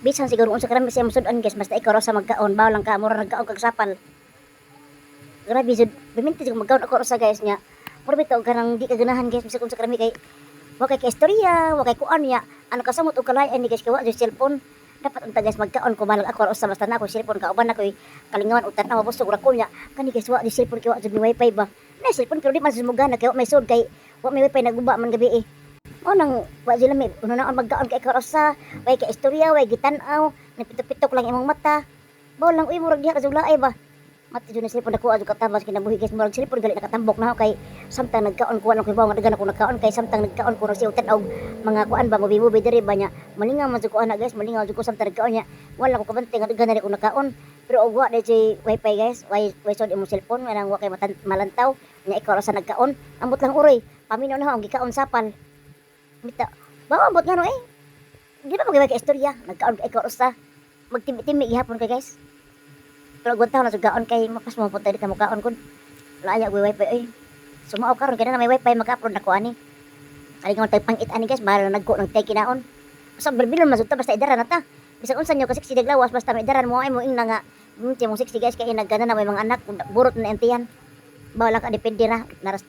Bisan siguro unsa karami siya musud-an guys, basta ikaw ra sa magkaon, bawo lang ka mura nagkaon kag sapal. Grabe jud, biminti jud magkaon ako ra sa guys nya. Mura bitaw kanang di ka ganahan guys, bisan unsa karami kay wa kay istorya, wa kay kuan ya. Ano kasamot og kalayan ni guys kay wa jud cellphone. Dapat unta guys magkaon ko balag ako ra usa basta na ako cellphone kauban ako kalingawan ug tan-aw busog ra ko nya. Kani guys wa di cellphone kay wa jud ni wifi ba. Na cellphone pero di man jud mo gana kay wa may sud kay wa may wifi naguba man gabi eh. O nang wa sila may uno na magkaon kay ikaw sa way kay istorya way gitan-aw napitok-pitok lang imong mata baw lang uy murag diha ka laay ba mati jud na cellphone dako adto katabas kinabuhi guys murag cellphone gali nakatambok na ako kay samtang nagkaon ko lang kay baw madagan ako nagkaon kay samtang nagkaon ko ra siya tan-aw mga kuan ba mobi-mobi diri ba nya malingaw man jud ko ana guys malingaw jud ko samtang nagkaon nya wala ko kabantay nga gana ko nagkaon pero og wa di wifi guys way sud imong cellphone manang wa kay malantaw nya ikaw ra sa nagkaon ambot lang uroy paminaw na ang gikaon sapal mita bawa bot nga no eh di ba magiging istorya nagkaon kay ikaw usa magtimi-timi gihapon kay guys pero guntaw na sugaon kay mapas mo punta dito mukaon kun laaya wifi eh sumao karon kay na may wifi maka-upload nako ani kali nga tay pangit ani guys bahal nagko ng tay kinaon basta bilbilon masudta basta idaran na ta bisag unsa nyo kasi siglawas basta may idaran mo ay mo ing nga mo 60 guys kay nagana na may mga anak burot na entiyan bawala ka depende ra naras